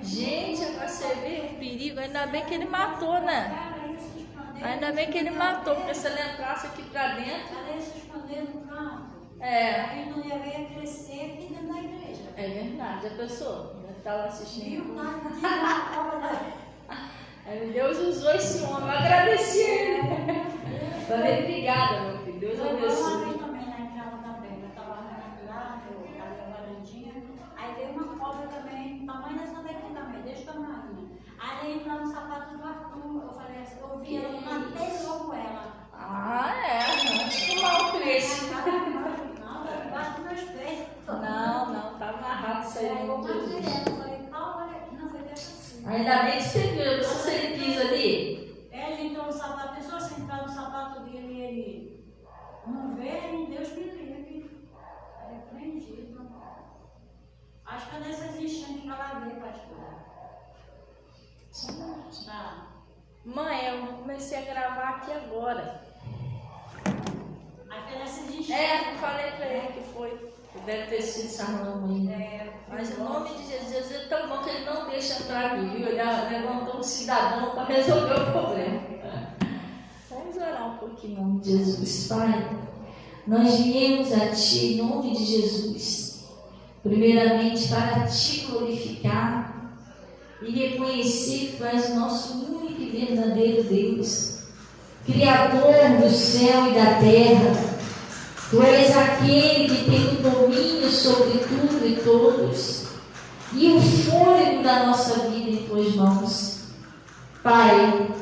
Gente, você viu o perigo? Ainda bem que ele matou, né? Ainda bem que ele matou, porque se ele entrasse aqui pra dentro. Ela ia se esconder no campo. É. Aí não ia crescer aqui dentro da igreja. É verdade, a pessoa estava assistindo. Deus usou esse homem, eu agradeci ele. Falei, obrigada, meu filho. Deus abençoe. Uma vez também na entrada da Bíblia, eu estava lá, a varandinha, aí veio uma cobra também, tamanho dessa daqui também, desse tamanho. Aí entrou no sapato do Arthur, eu falei assim, eu vi ela, matei logo ela. Ah, acho que mal cresce. Não, eu bato meus pés. Não, tá amarrado isso aí. Eu falei, calma, não foi assim. Ainda bem que você viu, se você pisa ali. Ele entrou no sapato, a pessoa se entrar no sapato dele e ele não vê, Deus me livre. É prendido. Acho que é nessas enchentes que ela vê, pastor. Tá. Mãe, eu comecei a gravar aqui agora. Acho que é nessas enchentes. Eu falei pra ele que foi. Deve ter sido Sarnamãe. Mas em nome de Jesus é tão bom que ele não deixa entrar aqui, viu? Ele levantou um cidadão para resolver o problema. Vamos orar um pouquinho em nome de Jesus. Pai, nós viemos a Ti em nome de Jesus. Primeiramente para Te glorificar e reconhecer que Tu és o nosso único e verdadeiro Deus, Criador do céu e da terra. Tu és aquele que tem o domínio sobre tudo e todos, e o fôlego da nossa vida em Tuas mãos. Pai,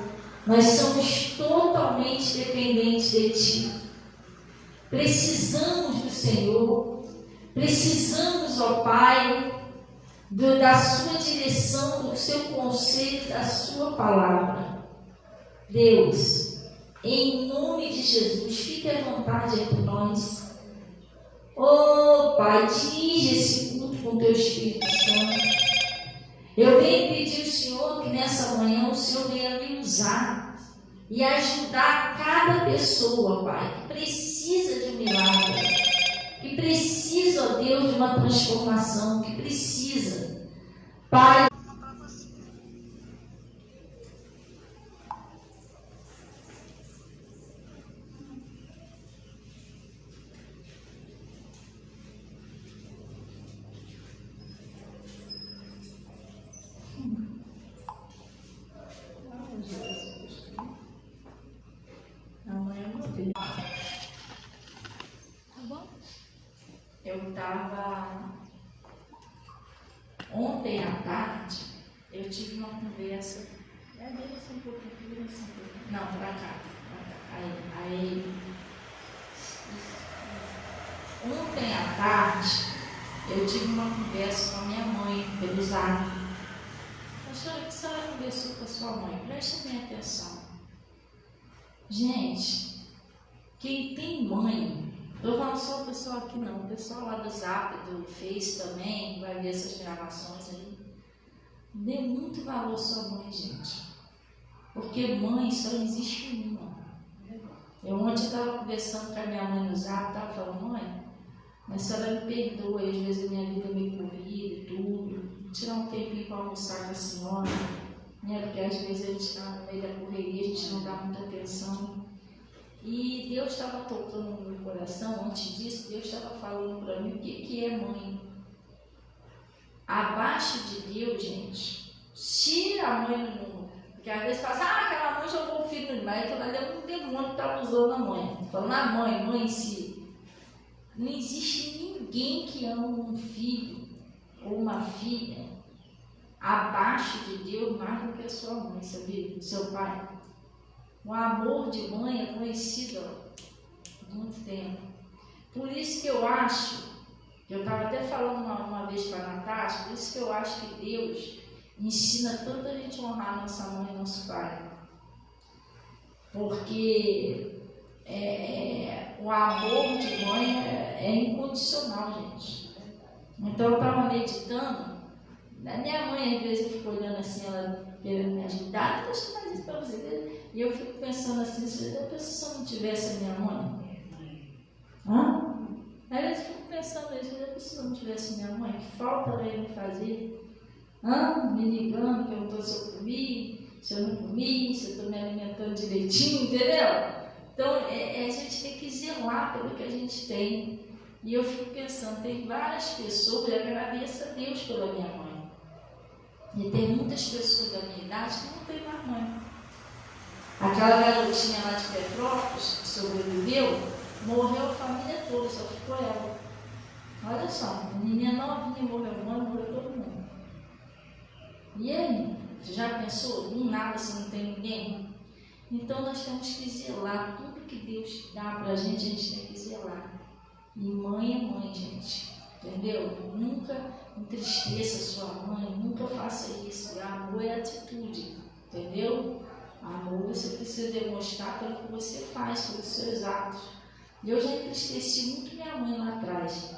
nós somos totalmente dependentes de Ti. Precisamos do Senhor, precisamos, ó Pai, da Sua direção, do Seu conselho, da Sua palavra. Deus, em nome de Jesus, fique à vontade entre nós. Oh, Pai, dirige esse culto com Teu Espírito Santo. Eu venho pedir ao Senhor que nessa manhã o Senhor venha me usar e ajudar cada pessoa, Pai, que precisa de um milagre, que precisa, ó Deus, de uma transformação, que precisa. Pai, ontem à tarde, eu tive uma conversa. Não, pra cá. Aí, ontem à tarde, eu tive uma conversa com a minha mãe, pelo Zap. Pastora, o que a senhora conversou com a sua mãe? Preste bem atenção. Gente, quem tem mãe, eu não sou o pessoal aqui não, o pessoal lá do Zap, do Face também, vai ver essas gravações aí. Dê muito valor à sua mãe, gente. Porque mãe só existe uma. Eu ontem estava conversando com a minha mãe no Zap, estava falando, mãe, mas a senhora me perdoa, às vezes a minha vida me corrida e tudo. Tirar um tempinho para almoçar com a senhora, né? Porque às vezes a gente está no meio da correria, a gente não dá muita atenção. E Deus estava tocando no meu coração, antes disso, Deus estava falando para mim o que é mãe. Abaixo de Deus, gente, tira a mãe do mundo. Porque às vezes fala assim, aquela mãe jogou o filho no mar, então ali é um demônio que está usando a mãe. Falando a mãe em si. Não existe ninguém que ama um filho ou uma filha abaixo de Deus mais do que a sua mãe, sabia? O seu pai. O amor de mãe é conhecido há muito tempo. Por isso que eu acho, eu estava até falando uma vez para a Natasha, por isso que eu acho que Deus ensina tanto a gente a honrar nossa mãe e nosso pai. Porque o amor de mãe é incondicional, gente. Então eu estava meditando, a minha mãe às vezes eu fico olhando assim, ela querendo me ajudar, deixa eu fazer isso para você. E eu fico pensando assim, se eu não tivesse a minha mãe? Às vezes eu fico pensando isso, se eu não tivesse minha mãe, que falta ela me fazer? Me ligando, perguntando se eu comi, se eu não comi, se eu estou me alimentando direitinho, entendeu? Então, a gente tem que zelar pelo que a gente tem. E eu fico pensando, tem várias pessoas, eu agradeço a Deus pela minha mãe. E tem muitas pessoas da minha idade que não tem mais mãe. Aquela garotinha lá de Petrópolis, que sobreviveu, morreu a família toda, só ficou ela. Olha só, a menina novinha morreu, mãe, morreu todo mundo. E aí? Você já pensou? Do nada, se não tem ninguém? Então nós temos que zelar. Tudo que Deus dá pra gente, a gente tem que zelar. E mãe é mãe, gente. Entendeu? Nunca entristeça sua mãe, nunca faça isso. Amor é atitude. Entendeu? Amor você precisa demonstrar pelo que você faz, pelos seus atos. E eu já entristeci muito minha mãe lá atrás.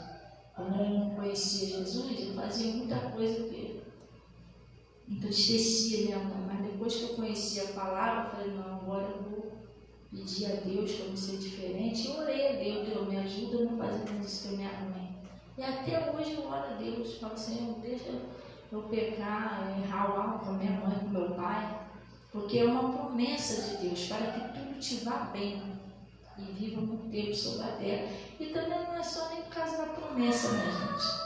Quando eu não conhecia Jesus, eu fazia muita coisa que entristecia minha mãe. Mas depois que eu conheci a palavra, eu falei, não, agora eu vou pedir a Deus para eu ser diferente. Eu orei a Deus, Deus me ajuda a não fazer isso com a minha mãe. E até hoje eu oro a Deus, falo, Senhor, deixa eu pecar, errar com a minha mãe, com meu pai. Porque é uma promessa de Deus para que tudo te vá bem e viva muito tempo sobre a terra. E também não é só nem por causa da promessa, né, gente?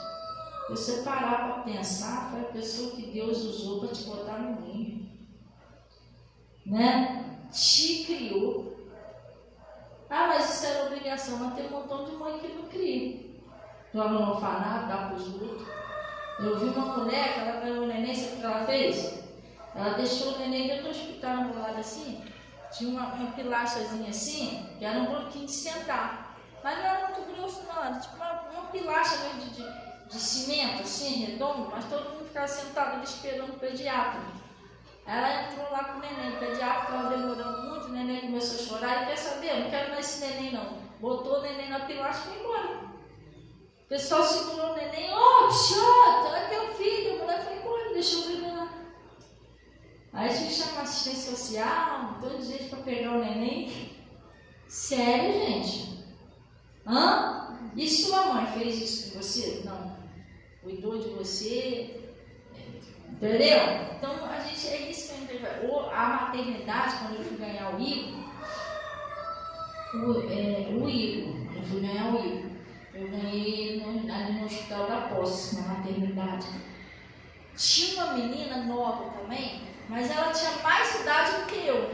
Você parar para pensar, foi a pessoa que Deus usou para te botar no ninho, né? Te criou. Mas isso era obrigação, mas tem um montão de mãe que não cria. Joga no orfanato, dá para os outros. Eu vi uma mulher que ela ganhou o neném, sabe o que ela fez? Ela deixou o neném dentro do hospital, no lado assim, tinha uma pilastrazinha assim, que era um bloquinho de sentar. Mas não era muito grosso não, era tipo uma pilastra mesmo de cimento, assim, redondo, mas todo mundo ficava sentado ali esperando o pediatra. Ela entrou lá com o neném, o pediatra estava demorando muito, o neném começou a chorar, e quer saber, eu não quero mais esse neném não. Botou o neném na pilastra e foi embora. O pessoal segurou o neném, Pichota, é teu filho, a mulher foi embora, deixou o bebê lá. Aí a gente chama assistência social, todo jeito para pegar o neném. Sério, gente? E sua mãe fez isso com você? Não. Cuidou de você? Entendeu? Então, é isso que a gente vai. Ou a maternidade, quando eu fui ganhar o Igor, eu fui ganhar o Igor. Eu ganhei ali no Hospital da Posse, na maternidade. Tinha uma menina nova também, mas ela tinha mais idade do que eu.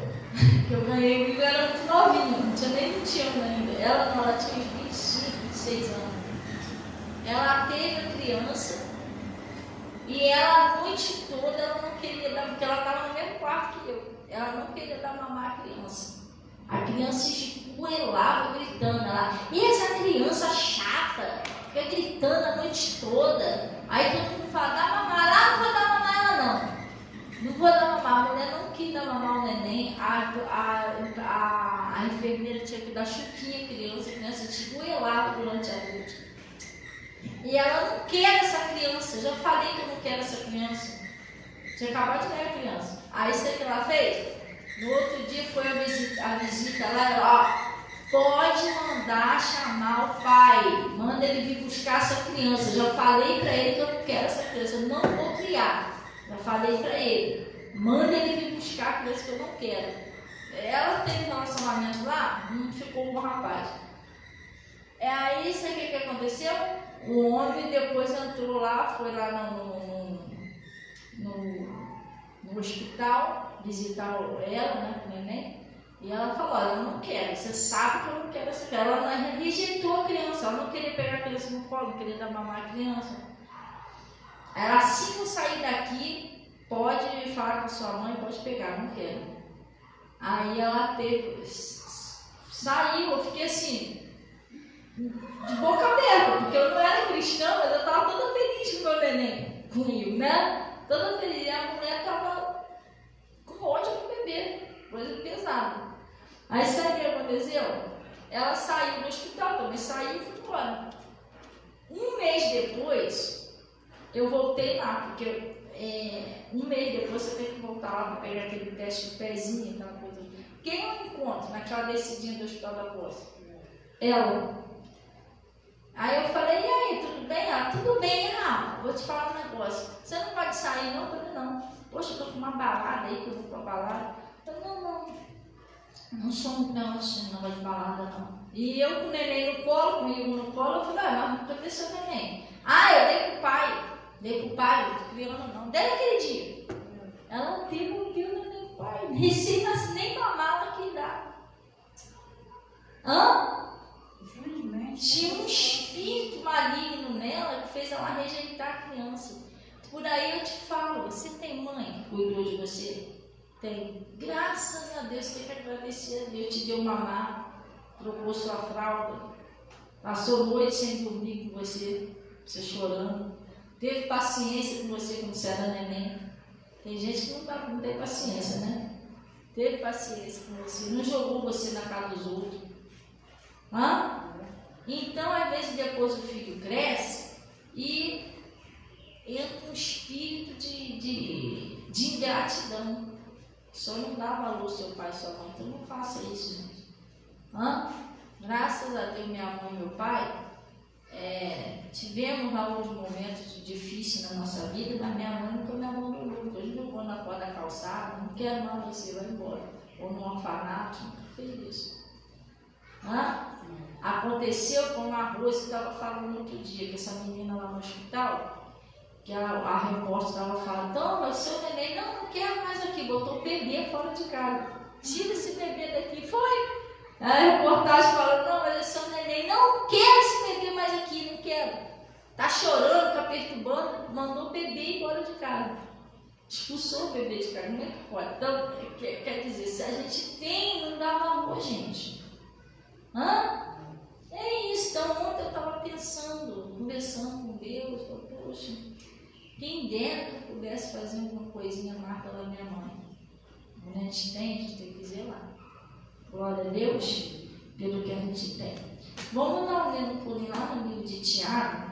Que eu ganhei o Igor, era muito novinha, não tinha nem 20 anos ainda. Ela tinha uns 25, 26 anos. Ela teve a criança e ela a noite toda ela não queria dar, porque ela estava no mesmo quarto que eu. Ela não queria dar mamar a criança. A criança esgoelava gritando. E essa criança chata, fica gritando a noite toda. Aí todo mundo fala, dá mamar. Não vou dar mamar ela não. Não vou dar mamar, a mulher não quis dar mamar o neném, a enfermeira tinha que dar chuquinha à criança, a criança esgoelava durante a noite. E ela não quer essa criança, eu já falei que eu não quero essa criança. Tinha acabado de ganhar a criança. Aí sabe o que ela fez? No outro dia foi a visita lá, ela, pode mandar chamar o pai, manda ele vir buscar essa criança. Eu já falei para ele que eu não quero essa criança, eu não vou criar. Já falei para ele, manda ele vir buscar a criança que eu não quero. Ela teve relacionamento lá, não ficou com o rapaz. Aí, sabe o que aconteceu? O homem depois entrou lá, foi lá no hospital visitar ela, né, com o neném. E ela falou, olha, eu não quero, você sabe que eu não quero essa criança. Ela rejeitou a criança, ela não queria pegar a criança no colo, não queria dar mamar a criança. Ela, assim que eu sair daqui, pode falar com a sua mãe, pode pegar, não quero. Aí ela saiu, eu fiquei assim, de boca aberta, porque eu não era cristã, mas eu estava toda feliz com o meu neném, comigo, né? Toda feliz. E a mulher estava com ódio do bebê, coisa pesada. Aí sabe o que aconteceu? Ela saiu do hospital, também saiu e foi embora. Um mês depois, eu voltei lá, porque um mês depois você tem que voltar lá para pegar aquele teste de pezinho, aquela coisa. Quem eu encontro naquela descidinha do Hospital da Posse? Ela. Aí eu falei, e aí, tudo bem? Ela, tudo bem, Rafa, vou te falar um negócio. Você não pode sair, não? Eu falei, não. Poxa, eu tô com uma balada aí, que eu vou pra balada. Eu falei, não sou muito negócio de balada, não. E eu com o neném no colo, comigo no colo, eu falei, mas cadê seu neném? Eu dei pro pai. Dei pro pai, não tô criando não. Desde aquele dia. Ela não viu o neném pro pai. Recém-nascido, nem mamava que dá. Tinha um espírito maligno nela que fez ela rejeitar a criança. Por aí eu te falo, você tem mãe que cuidou de você? Tem. Graças a Deus, tem que agradecer a Deus. Te deu mamar, trocou sua fralda, passou noite sem dormir com você chorando, teve paciência com você quando você era neném. Tem gente que não tem paciência, né? Teve paciência com você, não jogou você na cara dos outros. Então, às vezes, depois o filho cresce e entra um espírito de ingratidão. Só não dá valor ao seu pai e sua mãe, então não faça isso, gente. Graças a Deus, minha mãe e meu pai, tivemos alguns momentos difíceis na nossa vida, mas minha mãe nunca me abandonou. Hoje jogou na porta da calçada, não quero mais você, vai embora. Ou no orfanato, nunca fez isso. Aconteceu com uma Rose que estava falando outro dia, que essa menina lá no hospital, que a repórter estava falando, então, o seu neném, não quero mais aqui, botou o bebê fora de casa. Tira esse bebê daqui, foi. A reportagem falou, não, mas esse seu neném, não quero esse bebê mais aqui, não quero. Tá chorando, tá perturbando, mandou o bebê embora de casa. Expulsou o bebê de casa, como é que pode? Então, quer dizer, se a gente tem, não dá valor, gente. É isso. Então, ontem eu estava pensando, conversando com Deus, falei, poxa, quem dera que eu pudesse fazer alguma coisinha mais pela minha mãe. Quando a gente tem que zelar. Glória a Deus pelo que a gente tem. Vamos dar um pulinho lá no livro de Tiago.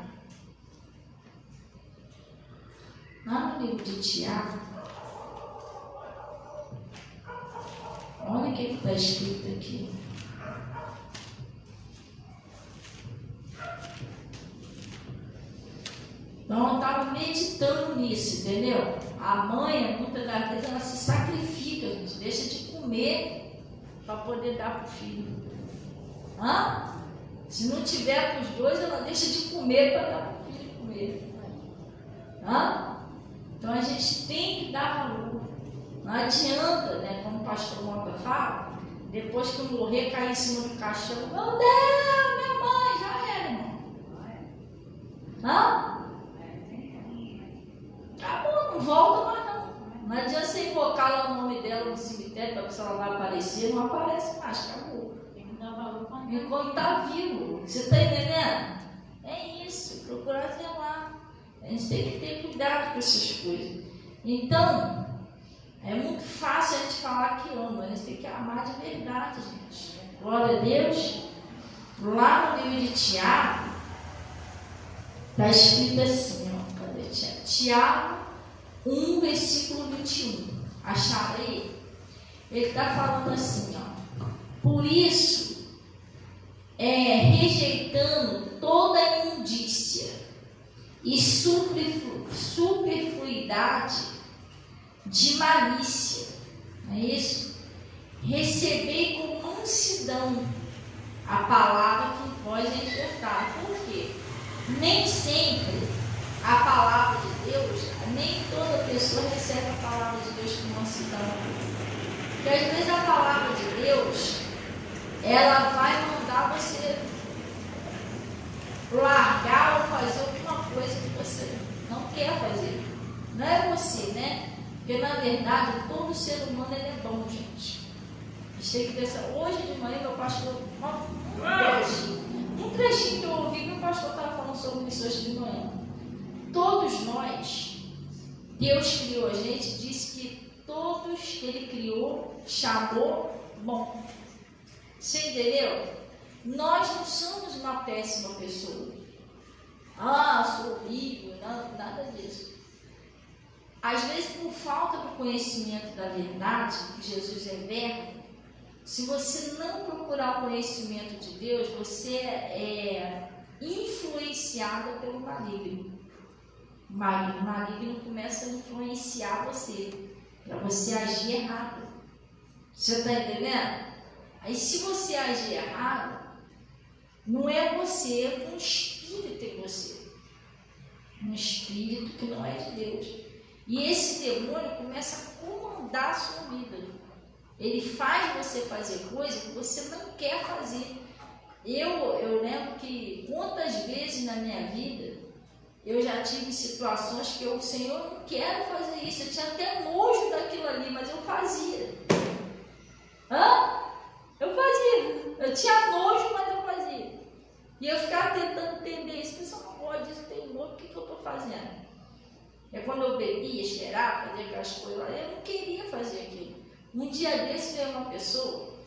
Lá no livro de Tiago. Olha o que está escrito aqui. Então, eu estava meditando nisso, entendeu? A mãe, muitas das vezes, ela se sacrifica, gente, deixa de comer para poder dar para o filho. Se não tiver para os dois, ela deixa de comer para dar para o filho comer. Então, a gente tem que dar valor. Não adianta, né, como o pastor Mota fala, depois que eu morrer, cair em cima do caixão, meu Deus, minha mãe, já era, irmão. Acabou, não volta mais não. Não adianta você invocar lá o nome dela no cemitério para ver se ela vai aparecer, não aparece mais, acabou. Tem que dar valor enquanto está vivo. Você está entendendo? É isso, procurar zelar. A gente tem que ter cuidado com essas coisas. Então, é muito fácil a gente falar que ama, a gente tem que amar de verdade, gente. Glória a Deus. Lá no livro de Tiago, está escrito assim, cadê Tiago? Tiago 1, versículo 21. Acharam aí? Ele está falando assim, por isso, rejeitando toda a imundícia e superfluidade de malícia, não é isso? Recebei com mansidão a palavra que em vós é libertada. Por quê? Nem sempre a palavra de Deus, nem toda pessoa recebe a palavra de Deus com mansidão. Porque às vezes a palavra de Deus, ela vai mandar você largar ou fazer alguma coisa que você não quer fazer. Não é você, né? Porque na verdade todo ser humano ele é bom, gente. A gente tem que pensar. Hoje de manhã meu pastor, um trechinho que eu ouvi, meu pastor estava falando sobre isso hoje de manhã. Todos nós, Deus criou a gente, disse que todos que Ele criou, chamou bom. Você entendeu? Nós não somos uma péssima pessoa. Sou horrível, nada disso. Às vezes, por falta do conhecimento da verdade, que Jesus é verbo, se você não procurar o conhecimento de Deus, você influenciada pelo maligno. O maligno começa a influenciar você, para você agir errado. Você está entendendo? Aí se você agir errado, não é você, é um espírito em você. Um espírito que não é de Deus. E esse demônio começa a comandar a sua vida. Ele faz você fazer coisas que você não quer fazer. Eu lembro que quantas vezes na minha vida eu já tive situações que eu, Senhor, eu não quero fazer isso. Eu tinha até nojo daquilo ali, mas eu fazia. Eu fazia. Eu tinha nojo, mas eu fazia. E eu ficava tentando entender isso. Pessoal, não pode, isso tem nojo, o que eu estou fazendo? É quando eu bebia, cheirava, fazia aquelas coisas lá, eu não queria fazer aquilo. Um dia desse veio uma pessoa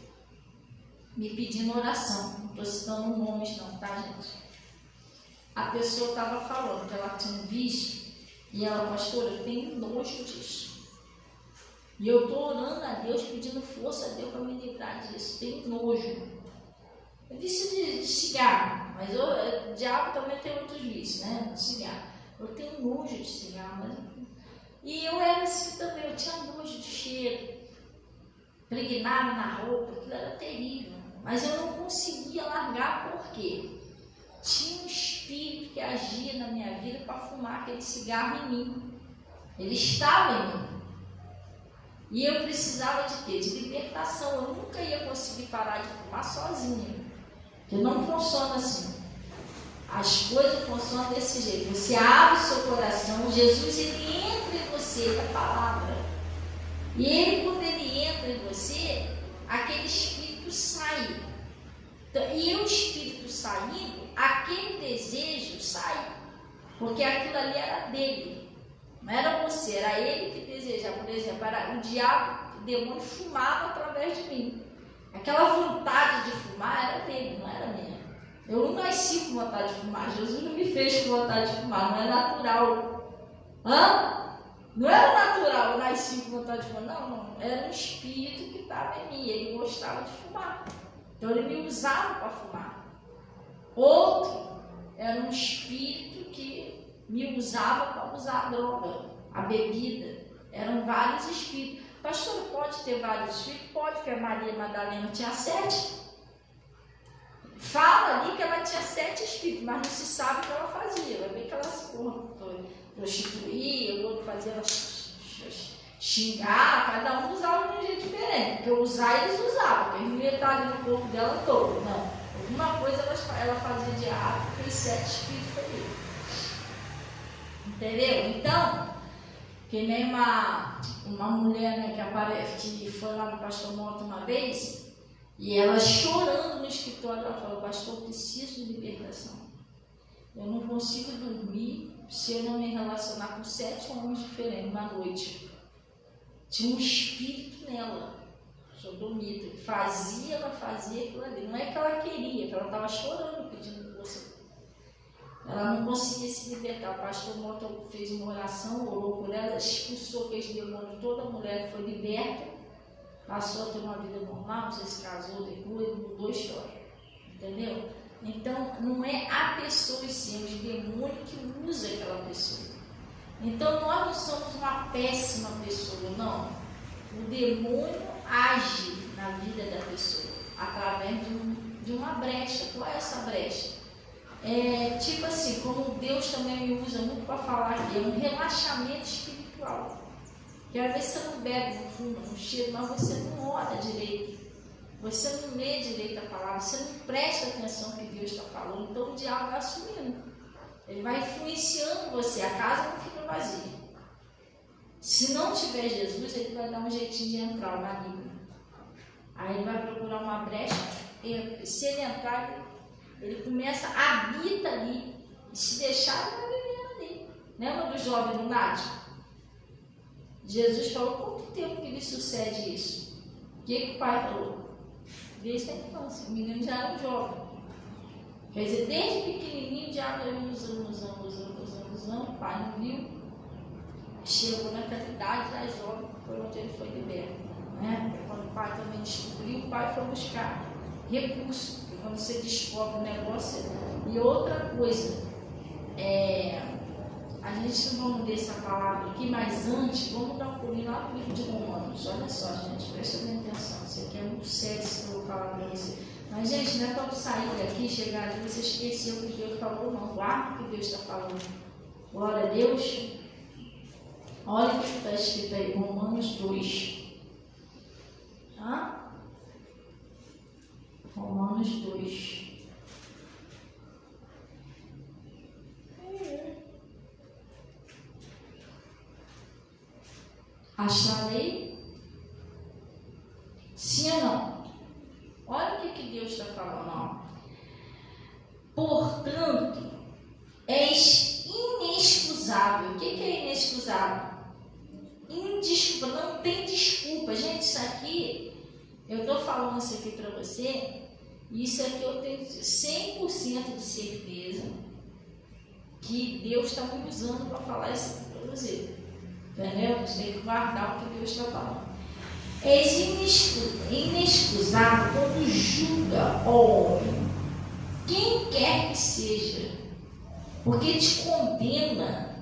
me pedindo oração. Não estou citando nomes não, tá, gente? A pessoa estava falando que ela tinha um vício e ela, pastora, eu tenho nojo disso. E eu estou orando a Deus, pedindo força a Deus para me livrar disso. Tenho nojo. Eu disse de cigarro, mas o diabo também tem outros vícios, né? Cigarro. Eu tenho nojo de cigarro. E eu era assim também, eu tinha nojo de cheiro. Impregnava na roupa, aquilo era terrível. Mas eu não conseguia largar, por quê? Tinha um espírito que agia na minha vida para fumar aquele cigarro em mim. Ele estava em mim. E eu precisava de quê? De libertação. Eu nunca ia conseguir parar de fumar sozinha. Porque não funciona assim. As coisas funcionam desse jeito. Você abre o seu coração, Jesus ele entra em você, a palavra. E ele, quando ele entra em você, aquele espírito sai. E o espírito saindo, aquele desejo sai. Porque aquilo ali era dele. Não era você, era ele que desejava. Por exemplo, era o diabo, o demônio fumava através de mim. Aquela vontade de fumar era dele, não era minha. Eu não nasci com vontade de fumar. Jesus não me fez com vontade de fumar, não é natural. Não era natural, eu nasci com vontade de fumar. Não. Era um espírito que estava em mim. Ele gostava de fumar. Então ele me usava para fumar. Outro era um espírito que me usava para usar a droga, a bebida. Eram vários espíritos. Pastor, pode ter vários espíritos? Pode, porque a Maria Madalena tinha 7. Fala ali que ela tinha 7 espíritos, mas não se sabe o que ela fazia. Vai ver que ela se prostituía, o outro fazia ela xingar, cada um usava de um jeito diferente. Porque usar eles usavam, porque eles não iam estar ali no corpo dela todo. Não. Alguma coisa ela fazia de errado, porque os 7 espíritos ali. Entendeu? Então, que nem uma mulher, né, que foi lá no pastor Mota uma vez, e ela chorando no escritório, ela falou, pastor, eu preciso de libertação. Eu não consigo dormir se eu não me relacionar com 7 homens diferentes uma noite. Tinha um espírito nela, sodomita, que ela fazia aquilo ali. Não é que ela queria, que ela estava chorando pedindo força. Ela não conseguia se libertar. O pastor Mota fez uma oração, orou por ela, expulsou aqueles demônios. Toda a mulher foi liberta, passou a ter uma vida normal, não sei se casou depois, mudou a história. Entendeu? Então, não é a pessoa, sim, os demônios que usam aquela pessoa. Então, nós não somos uma péssima pessoa, não. O demônio age na vida da pessoa através de uma brecha. Qual é essa brecha? Tipo assim, como Deus também me usa muito para falar aqui, é um relaxamento espiritual. Que às vezes você não bebe, não fuma, não cheira, mas você não ora direito. Você não lê direito a palavra, você não presta atenção no que Deus está falando, então o diabo vai assumindo. Ele vai influenciando você, a casa não fica vazia. Se não tiver Jesus, ele vai dar um jeitinho de entrar, o maligno. Aí ele vai procurar uma brecha, e se ele entrar, ele começa, habita ali, e se deixar, ele vai vivendo ali. Lembra do jovem lunático? Jesus falou, quanto tempo que lhe sucede isso? O que o pai falou? Desde a infância, o menino já era um jovem. Quer dizer, desde pequenininho, o diabo ia usando, o pai não viu. Chegou naquela idade, já jovem, foi onde ele foi liberto. Né? Quando o pai também descobriu, o pai foi buscar recurso. Porque quando você descobre um negócio, E outra coisa, a gente não vamos ler essa palavra aqui, mas antes, vamos dar um pulinho lá no livro de Romanos. Olha só, gente, presta bem atenção. Isso aqui é muito sério, isso que eu vou falar para você. Mas, gente, não é para sair daqui, chegar ali, você esqueceu o que Deus falou, não. Guarda o que Deus está falando. Glória a Deus. Olha o que está escrito aí, Romanos 2. Romanos 2. Acharei? Sim ou não? Olha o que Deus está falando. Ó. Portanto, és inexcusável. O que é inexcusável? Não tem desculpa. Gente, isso aqui, eu estou falando isso aqui para você, e isso aqui eu tenho 100% de certeza que Deus está me usando para falar isso aqui para você. Entendeu? Você tem que guardar o que Deus está falando. És inexcusável quando julga o homem, quem quer que seja, porque te condena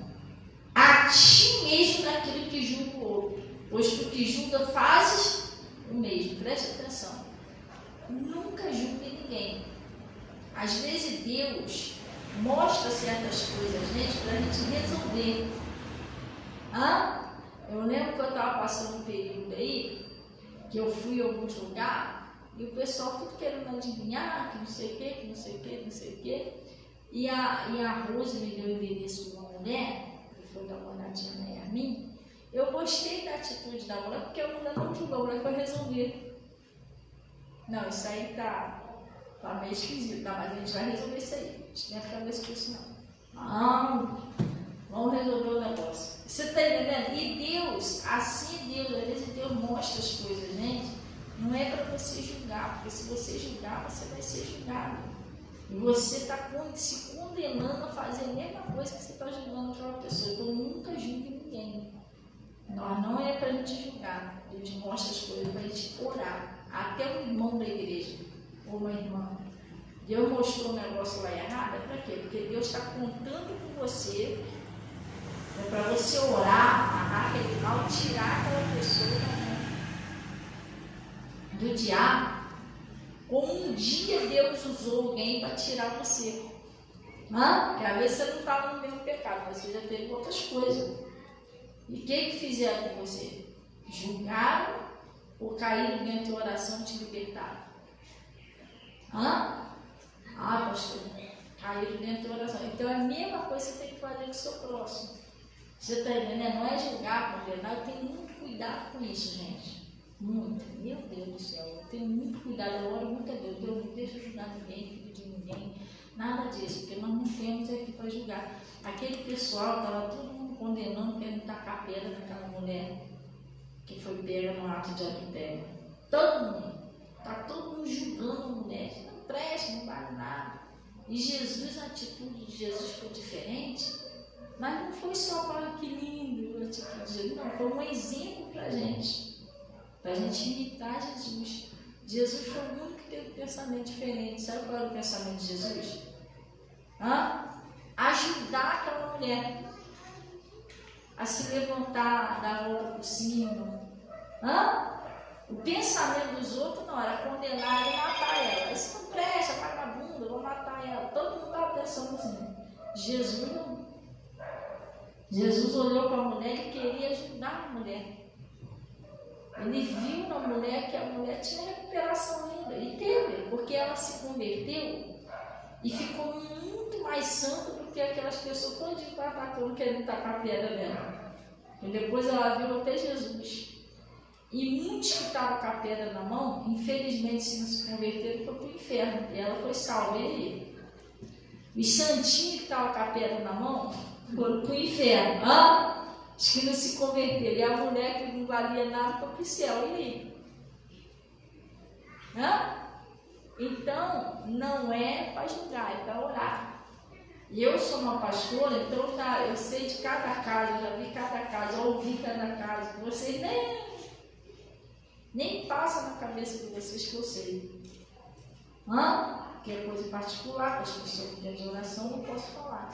a ti mesmo naquilo que julga o outro. Pois tu que julga fazes o mesmo. Preste atenção. Nunca julgue ninguém. Às vezes Deus mostra certas coisas a gente para a gente resolver. Eu lembro que eu estava passando um período aí, que eu fui em algum lugar, e o pessoal tudo querendo adivinhar, que não sei o que, que não sei o que, que não sei o que. E a Rose me deu o endereço de uma mulher, que foi dar uma olhadinha na Yasmin. Eu gostei da atitude da mulher, porque a mulher não julgou, a mulher foi resolver. Não, isso aí tá meio esquisito, tá? Mas a gente vai resolver isso aí. A gente não vai ficar nesse curso, não. Vamos resolver o negócio. Você está entendendo? E Deus, assim Deus, às vezes Deus mostra as coisas, gente. Não é para você julgar, porque se você julgar, você vai ser julgado. E você está se condenando a fazer a mesma coisa que você está julgando aquela pessoa. Então nunca julgue ninguém. Não é para a gente julgar. Deus mostra as coisas para a gente orar. Até um irmão da igreja, ou uma irmã. Deus mostrou um negócio lá errado, para quê? Porque Deus está contando com você. É para você orar, amarrar aquele mal, tirar aquela pessoa do diabo, como um dia Deus usou alguém para tirar você. Porque às vezes você não estava no mesmo pecado, você já teve outras coisas. E o que fizeram com você? Julgaram ou caíram dentro da oração e te libertaram? Pastor, caíram dentro da oração. Então é a mesma coisa que você tem que fazer com o seu próximo. Você está entendendo? Não é julgar, condenar. Eu tenho muito cuidado com isso, gente. Muito. Meu Deus do céu. Eu tenho muito cuidado. Eu oro muito a Deus. Deus não deixa julgar ninguém, filho de ninguém. Nada disso. Porque nós não temos aqui para julgar. Aquele pessoal estava todo mundo condenando, querendo tacar pedra naquela mulher que foi pega no ato de adultério. Todo mundo. Está todo mundo julgando a mulher. Não presta, não vale nada. E Jesus, a atitude de Jesus foi diferente. Mas não foi só para que lindo a atitude de Jesus, não, foi um exemplo para a gente imitar Jesus. Jesus foi o único que teve um pensamento diferente. Sabe qual era o pensamento de Jesus? Ajudar aquela mulher a se levantar, dar a volta por cima. O pensamento dos outros não era condenar e matar ela. Isso não presta, vagabunda, vou matar ela. Todo mundo estava pensando assim. Jesus não. Jesus olhou para a mulher e queria ajudar a mulher. Ele viu na mulher que a mulher tinha recuperação ainda. E teve, porque ela se converteu e ficou muito mais santa do que aquelas pessoas todas de patacão querendo tacar pedra nela. E depois ela viu até Jesus. E muitos que estavam com a pedra na mão, infelizmente, se não se converteram, foi para o inferno. E ela foi salva. E os santinhos que estavam com a pedra na mão foram para o inferno. Os que não se converteram. E a mulher que não valia nada foi para o céu. E aí? Então, não é para julgar, é para orar. E eu sou uma pastora, então eu sei de cada casa, já vi cada casa, já ouvi cada casa. Vocês nem passa na cabeça de vocês que eu sei. porque é coisa particular, as pessoas pedem de oração, não posso falar.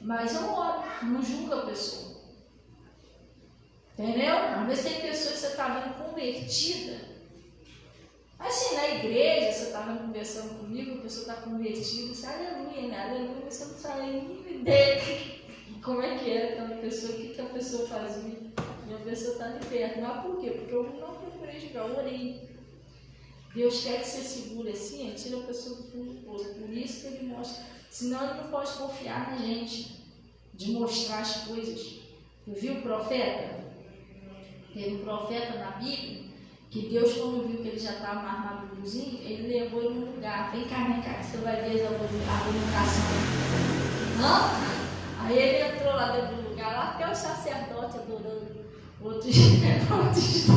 Mas eu oro, não julgo a pessoa. Entendeu? Às vezes tem pessoas que você está vendo convertida. Assim, na igreja, você está vendo conversando comigo, a pessoa está convertida, você, aleluia, né? Aleluia, você não sabe nem ideia como é que era aquela pessoa, o que a pessoa fazia. E a pessoa está de perto. Mas por quê? Porque eu não procurei julgar, eu orei. Deus quer que você segure assim, ele tira a pessoa do fundo do poço. Por isso que ele mostra. Senão ele não pode confiar na gente, de mostrar as coisas. Tu viu o profeta? Teve um profeta na Bíblia, que Deus, quando viu que ele já estava mais madurozinho, ele levou ele num lugar. Vem cá, que você vai ver a abominação. Aí ele entrou lá dentro do lugar, lá até o sacerdote adorando outros deuses.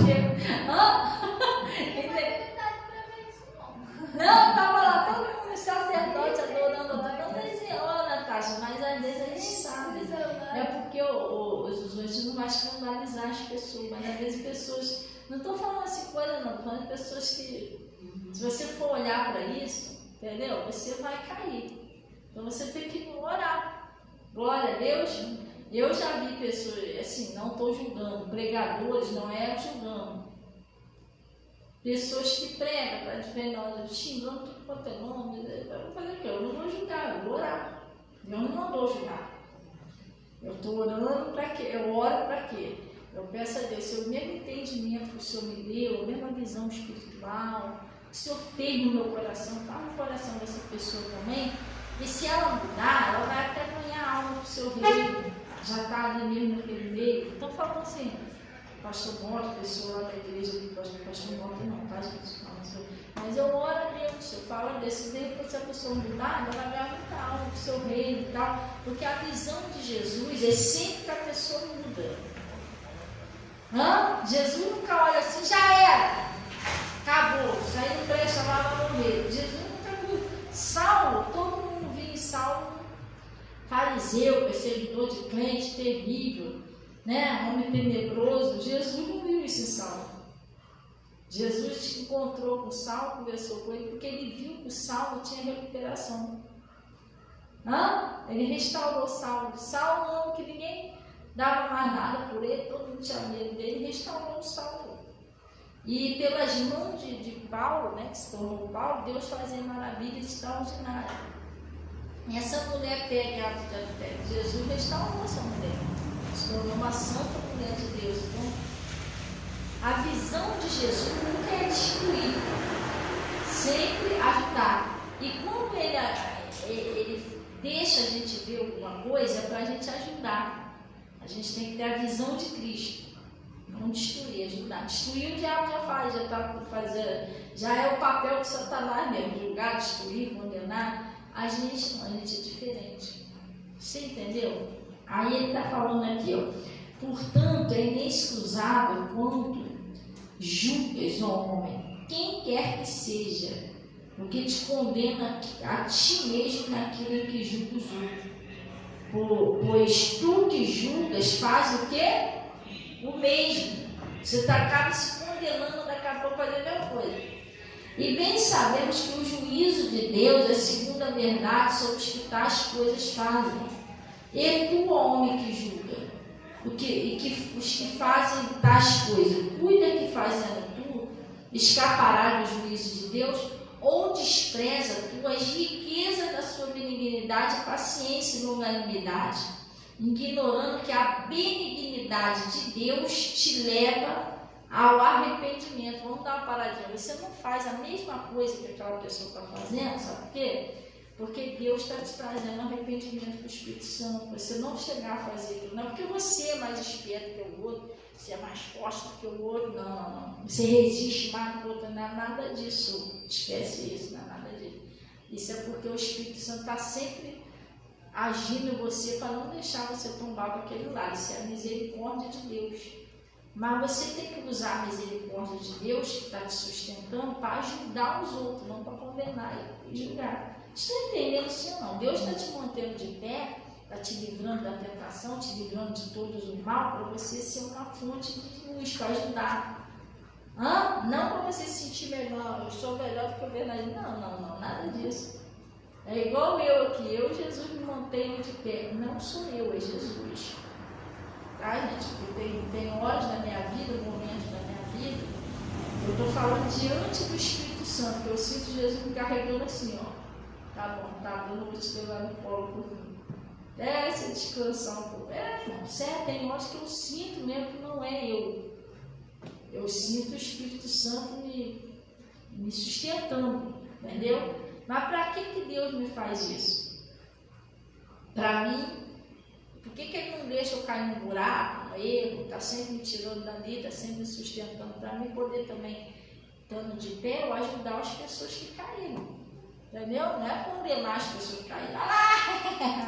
Não, estava lá todo mundo, sacerdote adorando outro. Não desenhou, Natasha, mas às vezes a gente sabe. É porque a gente não vai escandalizar as pessoas, mas às vezes pessoas. Não estou falando assim coisa não, estou falando de pessoas que, se você for olhar para isso, entendeu? Você vai cair. Então você tem que orar. Glória a Deus. Eu já vi pessoas, assim, não estou julgando, pregadores, não é julgando. Pessoas que pregam para diferente, xingando tudo quanto é nome. Eu vou fazer o quê? Eu não vou julgar, eu vou orar. Eu não mandou julgar. Eu estou orando para quê? Eu oro para quê? Eu peço a Deus, se o mesmo entendimento que o Senhor me deu, a mesma visão espiritual, o Senhor fez no meu coração, fala no coração dessa pessoa também, e se ela mudar, ela vai até ganhar alma para o seu reino, já está ali mesmo naquele meio. Então, falando assim, pastor Mota, pessoa lá da igreja, pastor Mota não, tá, gente? Mas eu oro a Deus, eu falo a Deus, se a pessoa mudar, ela vai ganhar muita alma para o seu reino e tal, porque a visão de Jesus é sempre que a pessoa muda. Jesus nunca olha assim, já era, acabou, isso aí não presta, lá vai morrer. Jesus nunca viu. Saulo, todo mundo viu em Saulo, fariseu, perseguidor de crente, terrível, né? Homem tenebroso. Jesus não viu isso em Saulo. Jesus encontrou com Saulo, conversou com ele, porque ele viu que o Saulo tinha recuperação. Ele restaurou Saulo. Saulo não, que ninguém dava mais nada por ele, todo mundo tinha medo dele, restaurou o Saulo. E pelas mãos de Paulo, né, que se tornou Paulo, Deus fazia maravilhas extraordinárias. E essa mulher pega ato de adultério. Jesus restaurou essa mulher, se tornou uma santa mulher de Deus. Então, a visão de Jesus nunca é destruir, sempre ajudar. E quando ele deixa a gente ver alguma coisa, é para a gente ajudar. A gente tem que ter a visão de Cristo, não destruir, ajudar. Destruir o diabo já faz, já é o papel de Satanás mesmo, julgar, destruir, condenar. A gente não, a gente é diferente. Você entendeu? Aí ele está falando aqui, portanto, é inexcusável quando julgas, ó homem, quem quer que seja, porque te condena a ti mesmo naquilo em que julga os outros. Pois tu que julgas faz o quê? O mesmo. Você acaba se condenando daqui a pouco a fazer a mesma coisa. E bem sabemos que o juízo de Deus é segundo a verdade sobre os que tais coisas fazem. E tu, homem que julga, os que fazem tais coisas, cuida que fazendo tu, escaparás do juízo de Deus, ou despreza tuas riquezas da sua benignidade, paciência e longanimidade, ignorando que a benignidade de Deus te leva ao arrependimento. Vamos dar uma paradinha. Você não faz a mesma coisa que aquela pessoa está fazendo, sabe por quê? Porque Deus está te trazendo arrependimento para o Espírito Santo. Você não chegar a fazer aquilo, não porque você é mais esperto que o outro, você é mais forte do que o outro, não. Você resiste mais do outro, não é nada disso. Esquece isso, não é nada disso. Isso é porque o Espírito Santo está sempre agindo em você para não deixar você tombar para aquele lado. Isso é a misericórdia de Deus. Mas você tem que usar a misericórdia de Deus, que está te sustentando, para ajudar os outros, não para condenar e julgar. Você está entendendo sim ou não? Deus está te mantendo de pé, está te livrando da tentação, te livrando de todos o mal, para você ser uma fonte de luz, para ajudar. Não para você se sentir melhor, eu sou melhor do que o Bernardino. Não, nada disso. É igual eu aqui, Jesus, me mantenho de pé. Não sou eu, é Jesus. Tá, gente? Porque tem horas na minha vida, momentos da minha vida, eu estou falando diante do Espírito Santo, que eu sinto Jesus me carregando assim, ó. Tá bom, eu vou te levar no colo por mim. Desce, descansa um pouco. Certo, tem horas que eu sinto mesmo que não é eu. Eu sinto o Espírito Santo me sustentando, entendeu? Mas para que Deus me faz isso? Para mim, por que Ele não deixa eu cair no buraco, no erro, está sempre me tirando dali, está sempre me sustentando, para mim poder também, estando de pé, eu ajudar as pessoas que caíram. Entendeu? Não é condenar as pessoas que caíram.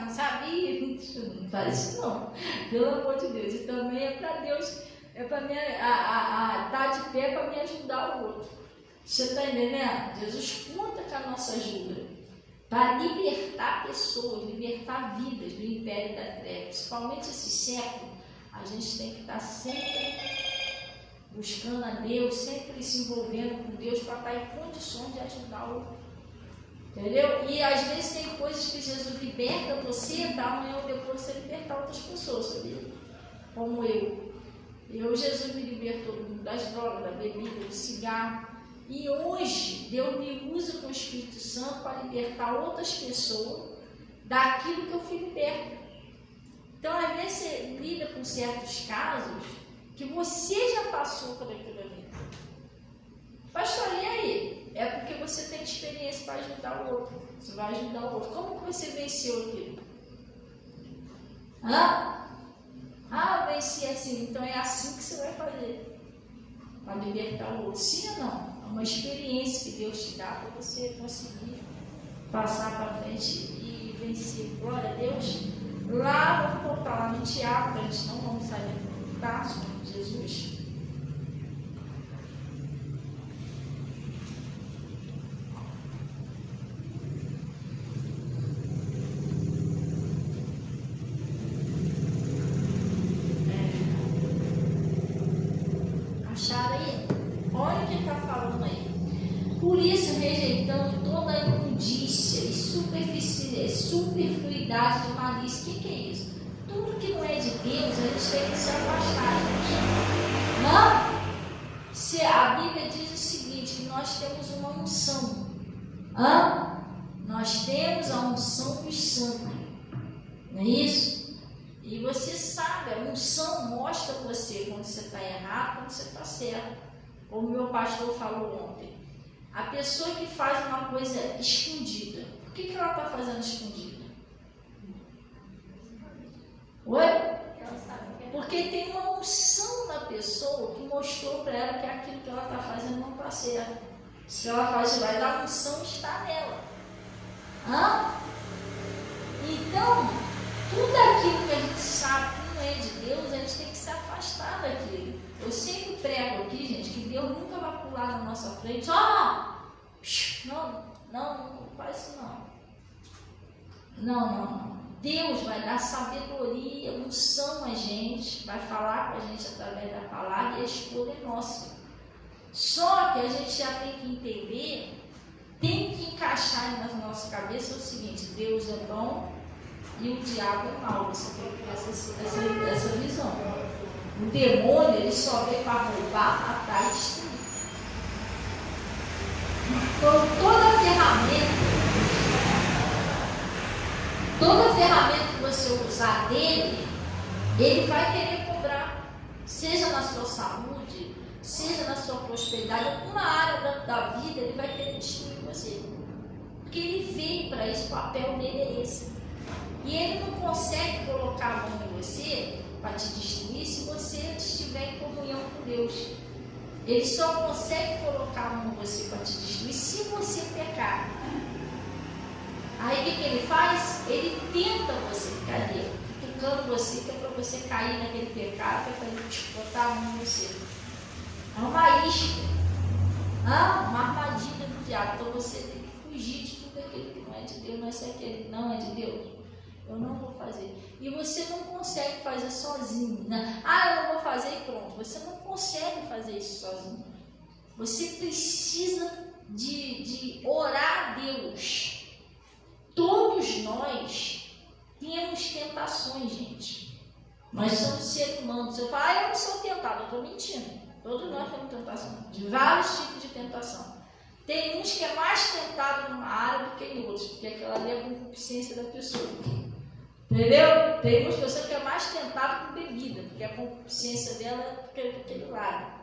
Não sabia, não faz isso não. Pelo amor de Deus. E também é para Deus, é para mim estar de pé para me ajudar o outro. Você está entendendo? Jesus conta com a nossa ajuda para libertar pessoas, libertar vidas do império da treva. Principalmente esse século, a gente tem que estar sempre buscando a Deus, sempre se envolvendo com Deus para estar em condições de ajudar o outro. Entendeu? E às vezes tem coisas que Jesus liberta você, da amanhã ou depois você libertar outras pessoas, sabia? Como eu. Jesus me libertou das drogas, da bebida, do cigarro. E hoje Deus me usa com o Espírito Santo para libertar outras pessoas daquilo que eu fui liberta. Então, às vezes você lida com certos casos que você já passou por aquilo ali. Pastor, e aí? É porque você tem experiência para ajudar o outro. Você vai ajudar o outro. Como que você venceu aquilo? Eu venci assim. Então é assim que você vai fazer. Para libertar o outro. Sim ou não? É uma experiência que Deus te dá para você conseguir passar para frente e vencer. Glória a Deus. Lá, vamos voltar lá no Tiago, para a gente não vamos sair do braço de Jesus. Por isso, rejeitando toda a imundícia e superfluidade de malícia. O que é isso? Tudo que não é de Deus, a gente tem que se afastar. Se a Bíblia diz o seguinte, que nós temos uma unção. Nós temos a unção dos santos. Não é isso? E você sabe, a unção mostra você quando você está errado, quando você está certo. Como meu pastor falou ontem. A pessoa que faz uma coisa escondida, por que ela está fazendo escondida? Oi? Porque tem uma unção na pessoa que mostrou para ela que aquilo que ela está fazendo não está certo. Se ela faz de lá, a unção está nela. Então, tudo aquilo que a gente sabe que não é de Deus, a gente tem que se afastar daquilo. Eu sempre prego aqui, gente, que Deus nunca vai pular na nossa frente. Não faz isso não. Deus vai dar sabedoria, unção a gente, vai falar com a gente através da palavra e a escolha é nossa. Só que a gente já tem que entender, tem que encaixar na nossa cabeça o seguinte: Deus é bom e o diabo é mau. Você tem que ter essa visão. O demônio, ele só veio para roubar, matar e destruir. Então, toda ferramenta que você usar dele, ele vai querer cobrar. Seja na sua saúde, seja na sua prosperidade, alguma área da vida, ele vai querer destruir você. Porque ele veio para isso, o papel dele é esse. E ele não consegue colocar a mão em você para te destruir se você estiver em comunhão com Deus. Ele só consegue colocar a mão em você para te destruir se você pecar. Aí o que ele faz? Ele tenta você, cadê? Tocando você, que é para você cair naquele pecado, que é para ele botar a mão em você. É uma isca, uma armadilha do diabo. Então você tem que fugir de tudo aquilo que não é de Deus, não é de Deus. Eu não vou fazer. E você não consegue fazer sozinho. Né? Eu não vou fazer e pronto. Você não consegue fazer isso sozinho. Você precisa de orar a Deus. Todos nós temos tentações, gente. Nós somos seres humanos. Você fala, eu não sou tentado, eu estou mentindo. Todos nós temos tentação, de vários tipos de tentação. Tem uns que é mais tentado numa área do que em outros, porque aquela ali é a concupiscência da pessoa. Entendeu? Tem umas pessoas que é mais tentado com bebida, porque a concupiscência dela é para aquele lado.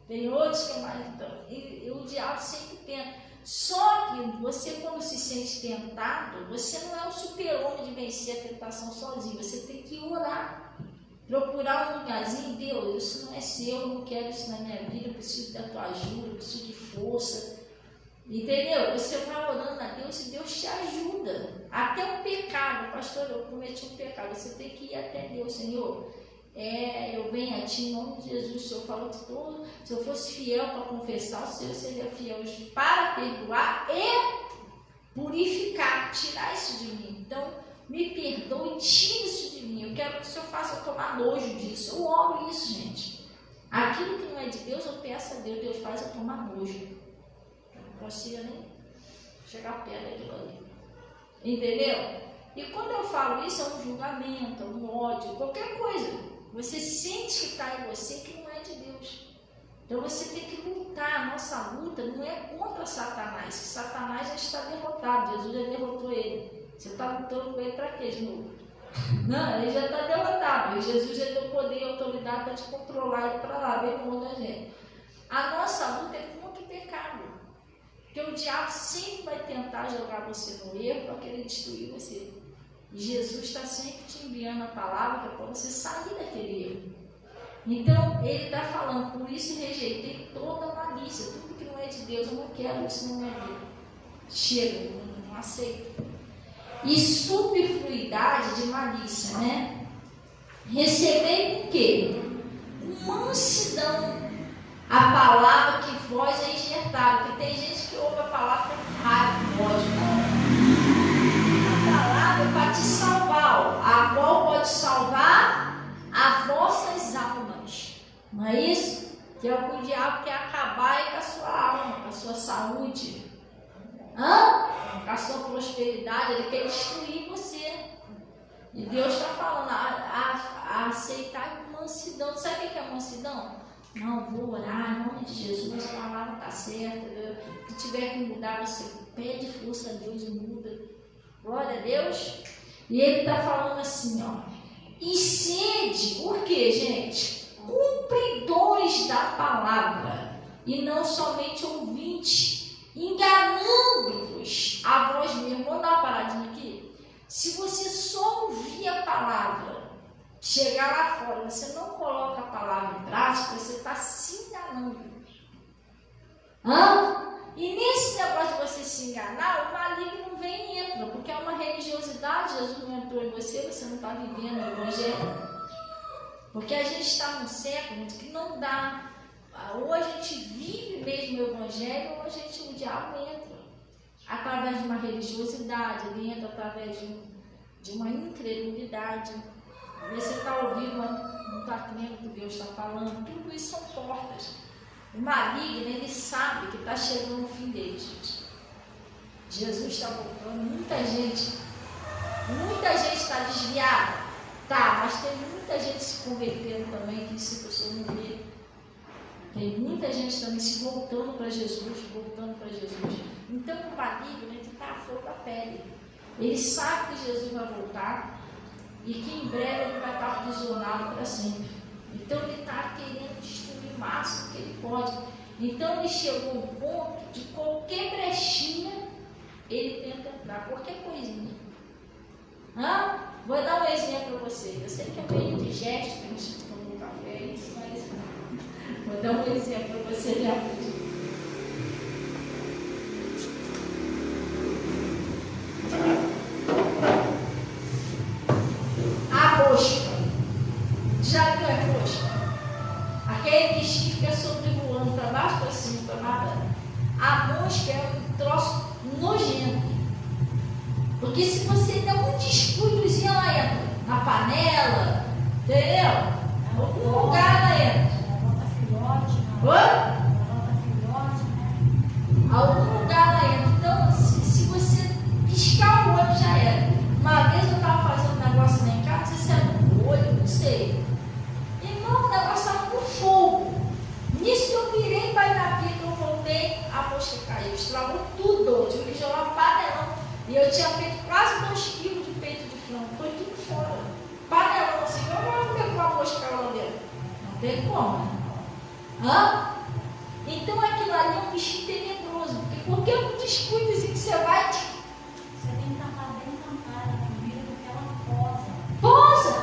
Tem outros que é mais. Então, e o diabo sempre tenta. Só que você, quando se sente tentado, você não é um super-homem de vencer a tentação sozinho. Você tem que orar. Procurar um lugarzinho, Deus, isso não é seu, eu não quero isso na minha vida, eu preciso da tua ajuda, eu preciso de força. Entendeu? Você vai orando a Deus e Deus te ajuda. Até o pecado, pastor, eu cometi um pecado. Você tem que ir até Deus, Senhor. Eu venho a ti em nome de Jesus. O Senhor falou que se eu fosse fiel para confessar, o Senhor seria fiel para perdoar e purificar, tirar isso de mim. Então, me perdoe e tire isso de mim. Eu quero que o Senhor faça eu tomar nojo disso. Eu oro isso, gente. Aquilo que não é de Deus, eu peço a Deus. Deus faz eu tomar nojo. Não consigo nem chegar perto daquilo ali. Entendeu? E quando eu falo isso, é um julgamento, é um ódio, qualquer coisa. Você sente que está em você que não é de Deus. Então você tem que lutar. A nossa luta não é contra Satanás. Satanás já está derrotado. Jesus já derrotou ele. Você está lutando com ele para quê de novo? Não, ele já está derrotado. E Jesus já deu poder e autoridade para te controlar e para lá, ver como da gente. A nossa luta é contra o pecado. Porque o diabo sempre vai tentar jogar você no erro para querer destruir você. E Jesus está sempre te enviando a palavra para você sair daquele erro. Então, ele está falando, por isso rejeitei toda a malícia, tudo que não é de Deus, eu não quero isso na minha vida. Chega, não aceito. E superfluidade de malícia, né? Recebei o quê? Mansidão. A palavra que vós é enxertada, porque tem gente que ouve a palavra com raiva, com ódio, não. A palavra é para te salvar, a qual pode salvar as vossas almas. Não é isso? Que é o que o diabo quer acabar com a sua alma, com a sua saúde, com a sua prosperidade. Ele quer destruir você. E Deus está falando a aceitar mansidão. Sabe o que é mansidão? Não, vou orar em nome de Jesus, a palavra está certa. Se tiver que mudar, você pede força a Deus e muda. Glória a Deus. E ele está falando assim, ó. E sede, por quê, gente? Cumpridores da palavra, e não somente ouvintes, enganando-vos a vós mesmos. Vamos dar uma paradinha aqui. Se você só ouvir a palavra, chegar lá fora, você não coloca a palavra em prática, você está se enganando. E nesse negócio de você se enganar, o maligno vem e entra, porque é uma religiosidade. Jesus não entrou em você, você não está vivendo o evangelho. Porque a gente está num século que não dá. Ou a gente vive mesmo o evangelho, ou o diabo entra através de uma religiosidade, ele entra através de uma incredulidade. Você está ouvindo, não está crendo o que Deus está falando. Tudo isso são portas. O maligno, ele sabe que está chegando o fim dele, gente. Jesus está voltando. Muita gente está desviada. Tá, mas tem muita gente se convertendo também, que se você não vê. Tem muita gente também se voltando para Jesus, Então o maligno, ele está a flor da pele. Ele sabe que Jesus vai voltar e que em breve ele vai estar aprisionado para sempre. Então ele está querendo destruir o máximo que ele pode. Então ele chegou ao ponto de qualquer brechinha ele tenta entrar, qualquer coisinha. Vou dar um exemplo para você. Eu sei que é meio de gesto, que a gente tomou um café, isso, mas vou dar um exemplo para você já. A mosca. Já viu a mosca? Aquele bichinho fica sobrevoando para baixo, para cima, para nada. A mosca é um troço nojento. Porque se você der um descuidozinho, ela entra na panela, entendeu? Algum lugar ela entra. tem como, né? Hã? Então aquilo ali é um bichinho tenebroso, porque qualquer um descuidozinho que você vai. Você tem que estar bem tampado a comida, porque ela posa. Posa!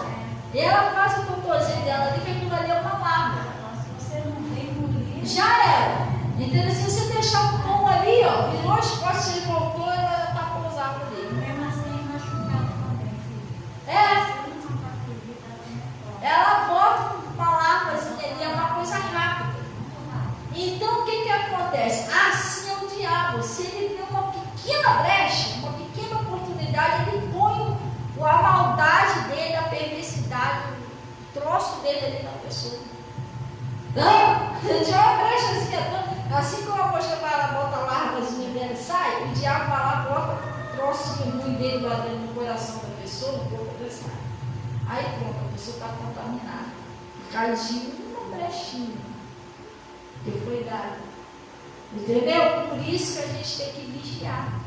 Ela faz o cocôzinho dela ali, que aquilo ali é uma larva. Se você não vem engolir, Já era. Entendeu? Se você deixar o pão ali, ó, virou as costas e voltou, ela está pousada ali. mesmo assim machucado também, filho. É. Se você não tampar a comida, ela também posa. Ela bota uma larvazinha ali, é uma coisa rápida. Muito rápido. Então o que acontece? Assim é o diabo. Se ele vê uma pequena brecha, uma pequena oportunidade, ele põe a maldade dele, a perversidade, o troço dele ali na pessoa. Tinha uma brechazinha, assim como a mosca vai lá, bota a larvazinha dela e sai, o diabo vai lá, bota o trocinho ruim dele lá dentro do coração da pessoa, no corpo dele sai. Aí pronto, a pessoa está contaminada. Cai de uma brechinha que foi dada. Entendeu? Por isso que a gente tem que vigiar.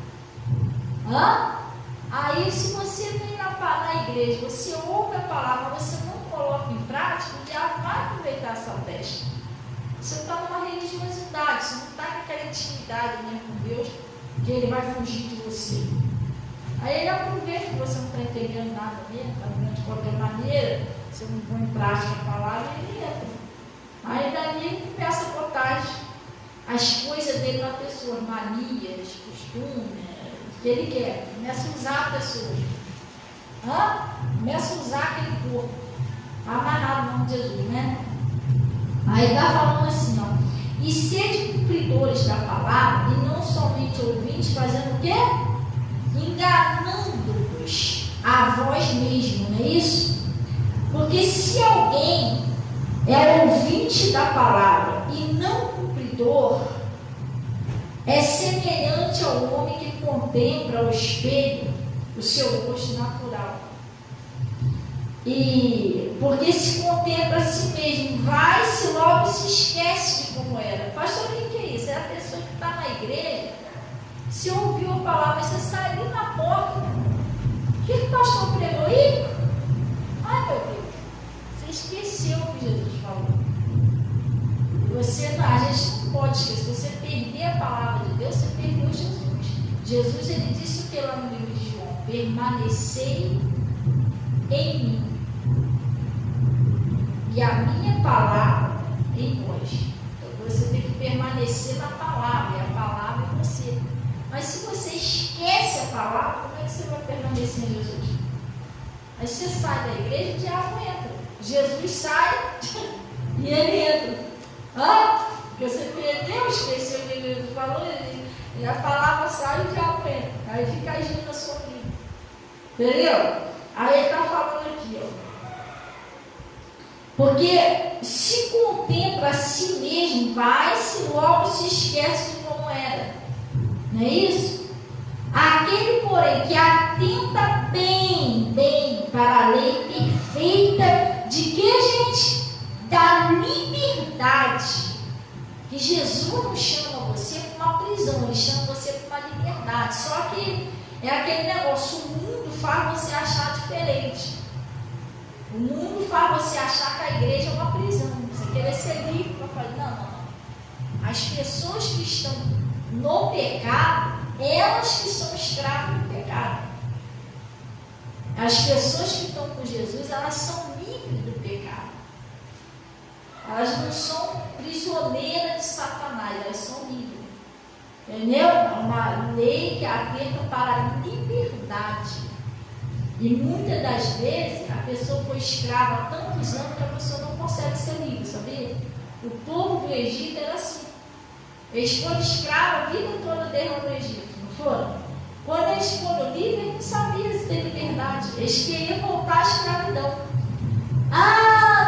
Aí se você vem na igreja, você ouve a palavra, você não coloca em prática, o diabo vai aproveitar essa brecha. Você está numa religiosidade, você não está naquela intimidade, né, com Deus, que ele vai fugir de você. Aí ele aproveita que você não está entendendo nada mesmo, está vendo de qualquer maneira, você não põe em prática a palavra e ele entra. Aí dali ele começa a botar as coisas dele na pessoa, manias, costumes, que ele quer. Começa a usar a pessoa. Começa a usar aquele corpo. Amarrado no nome de Jesus, né? Aí está falando assim, ó. E sede cumpridores da palavra, e não somente ouvintes, fazendo o quê? Enganando-vos a vós mesmo, não é isso? Porque se alguém é ouvinte da palavra e não cumpridor, é semelhante ao homem que contempla ao espelho o seu rosto natural. E porque se contempla a si mesmo, vai-se logo se esquece de como era. Pastor, o que é isso? É a pessoa que está na igreja, se ouviu a palavra, você sai ali na porta. O que o pastor pregou aí? Ai meu Deus, você esqueceu o que Jesus falou. A gente não pode esquecer. Se você perder a palavra de Deus, você perdeu Jesus. Jesus, ele disse o que lá no livro de João? Permanecei em mim, e a minha palavra em vós. Então você tem que permanecer na palavra, e a palavra em você. Mas se você esquece a palavra, como é que você vai permanecer em Jesus? Aí você sai da igreja, o diabo entra. Jesus sai e ele entra. Porque você perdeu, esqueceu o que Jesus falou, e a palavra sai e o diabo entra. Aí fica agindo na sua vida. Entendeu? Aí ele está falando aqui, ó. Porque se contempla a si mesmo, vai-se logo se esquece de como era. Não é isso? Aquele, porém, que atenta bem para a lei perfeita, de que, gente? Da liberdade. Que Jesus não chama você para uma prisão, ele chama você para uma liberdade. Só que é aquele negócio, o mundo faz você achar diferente. O mundo faz você achar que a igreja é uma prisão. Você querer ser livre para falar, não. As pessoas que estão no pecado, elas que são escravas do pecado. As pessoas que estão com Jesus, elas são livres do pecado. Elas não são prisioneiras de Satanás, elas são livres. Entendeu? É uma lei que atenta para a liberdade. E muitas das vezes a pessoa foi escrava há tantos anos que a pessoa não consegue ser livre, sabia? O povo do Egito era assim. Eles foram escravos a vida toda desde o Egito, não foram? Quando eles foram livres, eles não sabiam se ter liberdade. Eles queriam voltar à escravidão.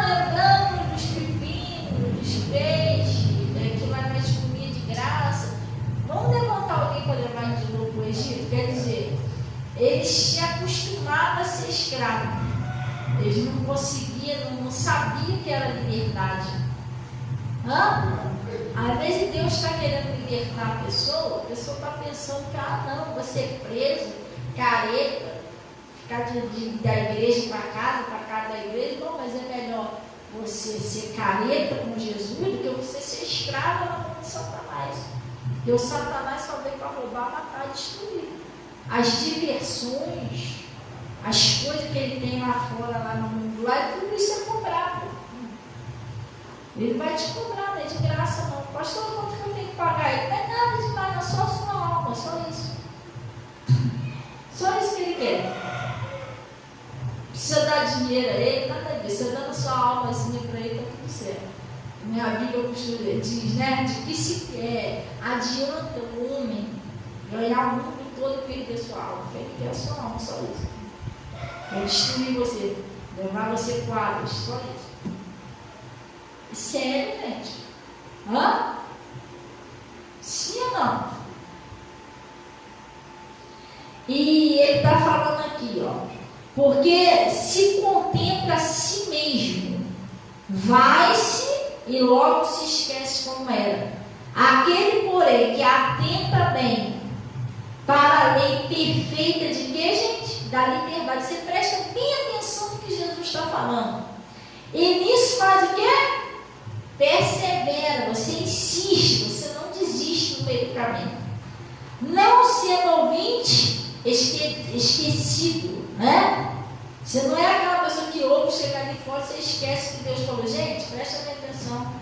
Lembrando dos pepinos, dos peixes, que vai mais comida de graça. Vamos levantar alguém para levar de novo para o Egito? Quer dizer, eles tinham acostumado a ser escravos. Eles não conseguiam, não sabiam que era liberdade. Às vezes Deus está querendo libertar a pessoa está pensando que, não, você é preso, careta, ficar da igreja para casa da igreja, não, mas é melhor você ser careta com Jesus do que você ser escravo na mão de Satanás. E o Satanás só veio para roubar, matar e destruir. As diversões, as coisas que ele tem lá fora, lá no mundo, lá, tudo isso é cobrado. Ele vai te cobrar, não é de graça não. Pastor, quanto que eu tenho que pagar? Ele não é nada demais, não, só a sua alma, só isso. Só isso que ele quer. Precisa dar dinheiro a ele, nada disso. Você dando a sua almazinha para ele, está tudo certo. Minha Bíblia diz, né? De que se adianta o homem ganhar o mundo todo e perder sua alma. Ele quer a sua alma, só isso. Quer destruir você, levar você para o Hades, só isso. Sério, gente? Hã? Sim ou não? E ele está falando aqui, ó. Porque se contempla a si mesmo, vai-se e logo se esquece como era. Aquele, porém, que atenta bem para a lei perfeita de que, gente? Da liberdade. Você presta bem atenção no que Jesus está falando. E nisso faz o quê? Persevera, você insiste, você não desiste no meio do caminho. Não sendo ouvinte esquecido, né? Você não é aquela pessoa que ouve chegar ali fora, você esquece que Deus falou. Gente, presta bem atenção.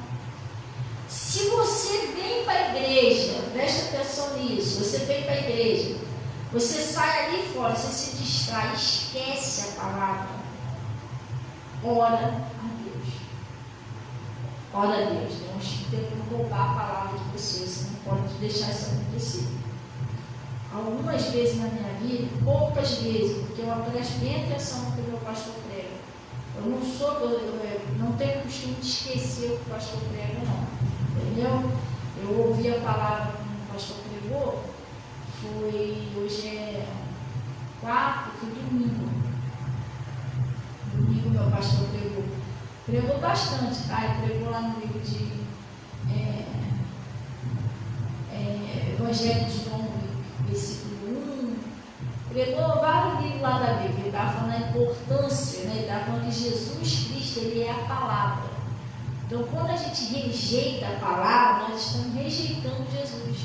Se você vem para a igreja, presta atenção nisso, você vem para a igreja, você sai ali fora, você se distrai, esquece a palavra, ora a Deus. Ora a Deus, Deus tenta roubar a palavra de você, você não pode deixar isso acontecer. Algumas vezes na minha vida, poucas vezes, porque eu presto bem atenção no que o meu pastor prega. Eu não tenho costume de esquecer o que o pastor prega, não. Entendeu? Eu ouvi a palavra que o pastor pregou, hoje é 4, foi domingo. Domingo meu pastor pregou. Pregou bastante, tá? Ele pregou lá no livro de Evangelho de João, versículo 1. Pregou vários livros lá da Bíblia. Ele estava falando da importância, né? Ele estava falando que Jesus Cristo, ele é a palavra. Então, quando a gente rejeita a palavra, nós estamos rejeitando Jesus.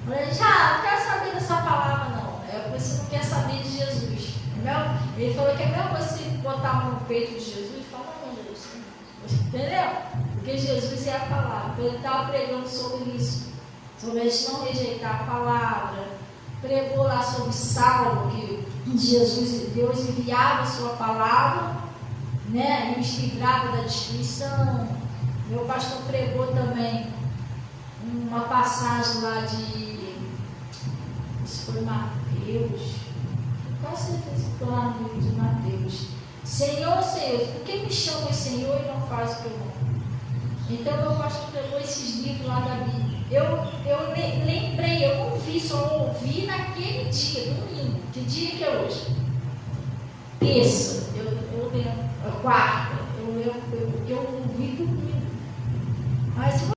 Quando a gente, não quero saber dessa palavra, não. É porque você não quer saber de Jesus. Entendeu? Ele falou que é melhor você botar a mão no peito de Jesus e falar, não, Jesus. Entendeu? Porque Jesus é a palavra. Então, ele estava pregando sobre isso. Sobre a gente não rejeitar a palavra. Pregou lá sobre Saulo, que Jesus, Deus enviava a sua palavra, né, e os livrava da destruição. Meu pastor pregou também uma passagem lá de, isso foi Mateus, quase certeza que estou lá no livro de Mateus. Senhor, Senhor, por que me chamas Senhor e não faz o que eu mando? Então meu pastor pegou esses livros lá da Bíblia. Eu lembrei, eu não vi, só ouvi naquele dia, domingo. Que dia que é hoje? Terça, eu lembro, quarta, eu ouvi domingo